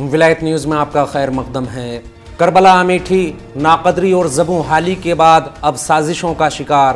ولایت نیوز میں آپ کا خیر مقدم ہے۔ کربلا امیٹھی ناقدری اور زبوں حالی کے بعد اب سازشوں کا شکار۔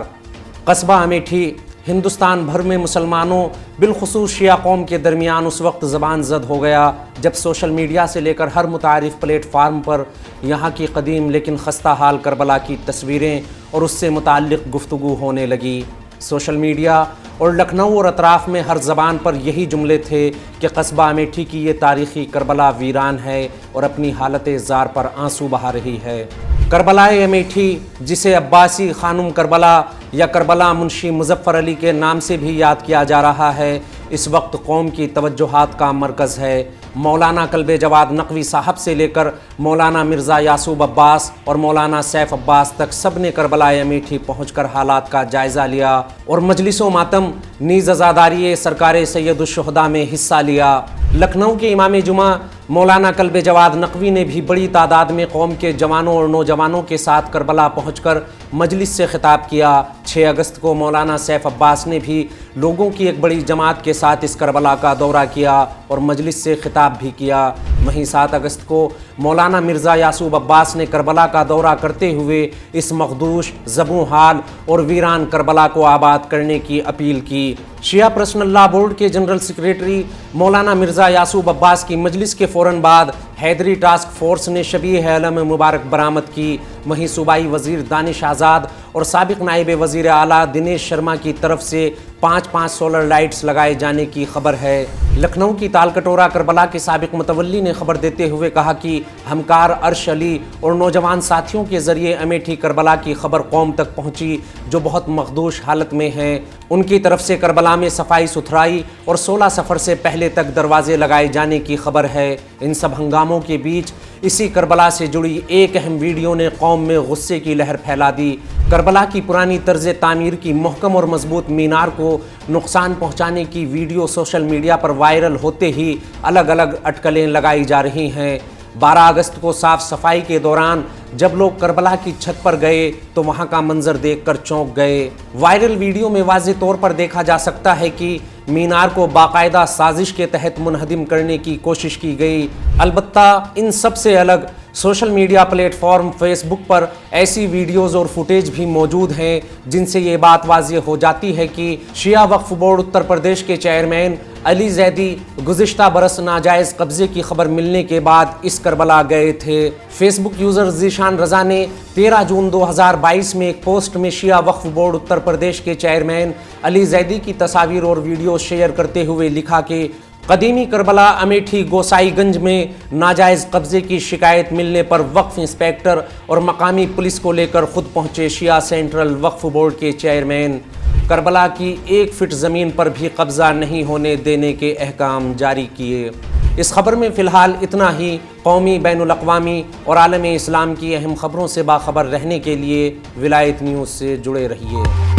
قصبہ امیٹھی ہندوستان بھر میں مسلمانوں بالخصوص شیعہ قوم کے درمیان اس وقت زبان زد ہو گیا جب سوشل میڈیا سے لے کر ہر متعارف پلیٹ فارم پر یہاں کی قدیم لیکن خستہ حال کربلا کی تصویریں اور اس سے متعلق گفتگو ہونے لگی۔ سوشل میڈیا اور لکھنؤ اور اطراف میں ہر زبان پر یہی جملے تھے کہ قصبہ امیٹھی کی یہ تاریخی کربلا ویران ہے اور اپنی حالت زار پر آنسو بہا رہی ہے۔ کربلا امیٹھی، جسے عباسی خانم کربلا یا کربلا منشی مظفر علی کے نام سے بھی یاد کیا جا رہا ہے، اس وقت قوم کی توجہات کا مرکز ہے۔ مولانا کلب جواد نقوی صاحب سے لے کر مولانا مرزا یعصوب عباس اور مولانا سیف عباس تک سب نے کربلا امیٹھی پہنچ کر حالات کا جائزہ لیا اور مجلس و ماتم نیز عزاداری سرکار سید الشہداء میں حصہ لیا۔ لکھنؤ کے امام جمعہ مولانا کلب جواد نقوی نے بھی بڑی تعداد میں قوم کے جوانوں اور نوجوانوں کے ساتھ کربلا پہنچ کر مجلس سے خطاب کیا۔ 6 اگست کو مولانا سیف عباس نے بھی لوگوں کی ایک بڑی جماعت کے ساتھ اس کربلا کا دورہ کیا اور مجلس سے خطاب بھی کیا۔ وہیں 7 اگست کو مولانا مرزا یعصوب عباس نے کربلا کا دورہ کرتے ہوئے اس مخدوش، زبوں حال اور ویران کربلا کو آباد کرنے کی اپیل کی۔ شیعہ پرسنل لا بورڈ کے جنرل سیکریٹری مولانا مرزا یعصوب عباس کی مجلس کے فوراً بعد حیدری ٹاسک فورس نے شبیہ علم مبارک برآمد کی۔ وہیں صوبائی وزیر دانش آزاد اور سابق نائب وزیر اعلیٰ دنیش شرما کی طرف سے 5 سولر لائٹس لگائے جانے کی خبر ہے۔ لکھنؤ کی تال کٹورا کربلا کے سابق متولی نے خبر دیتے ہوئے کہا کہ ہمکار عرش علی اور نوجوان ساتھیوں کے ذریعے امیٹھی کربلا کی خبر قوم تک پہنچی جو بہت مخدوش حالت میں ہیں۔ ان کی طرف سے کربلا میں صفائی ستھرائی اور 16 سفر سے پہلے تک دروازے لگائے جانے کی خبر ہے۔ ان سب ہنگاموں کے بیچ اسی کربلا سے جڑی ایک اہم ویڈیو نے قوم میں غصے کی لہر پھیلا دی۔ کربلا کی پرانی طرز تعمیر کی محکم اور مضبوط مینار کو نقصان پہنچانے کی ویڈیو سوشل میڈیا پر وائرل ہوتے ہی الگ الگ اٹکلیں لگائی جا رہی ہیں۔ 12 اگست کو صاف صفائی کے دوران جب لوگ کربلا کی چھت پر گئے تو وہاں کا منظر دیکھ کر چونک گئے۔ وائرل ویڈیو میں واضح طور پر دیکھا جا سکتا ہے کہ مینار کو باقاعدہ سازش کے تحت منہدم کرنے کی کوشش کی گئی۔ البتہ ان سب سے الگ social media platform Facebook پر ایسی ویڈیوز اور فوٹیج بھی موجود ہیں جن سے یہ بات واضح ہو جاتی ہے کہ شیعہ وقف بورڈ اتر پردیش کے چیئرمین علی زیدی گزشتہ برس ناجائز قبضے کی خبر ملنے کے بعد اس کربلا گئے تھے۔ فیس بک یوزر ذیشان رضا نے 13 جون 2022 میں ایک پوسٹ میں شیعہ وقف بورڈ اتر پردیش کے چیئرمین علی زیدی کی تصاویر اور ویڈیو شیئر کرتے ہوئے لکھا کہ قدیمی کربلا امیٹھی گوسائی گنج میں ناجائز قبضے کی شکایت ملنے پر وقف انسپیکٹر اور مقامی پولیس کو لے کر خود پہنچے شیعہ سینٹرل وقف بورڈ کے چیئرمین۔ کربلا کی 1 فٹ زمین پر بھی قبضہ نہیں ہونے دینے کے احکام جاری کیے۔ اس خبر میں فی الحال اتنا ہی۔ قومی، بین الاقوامی اور عالم اسلام کی اہم خبروں سے باخبر رہنے کے لیے ولایت نیوز سے جڑے رہیے۔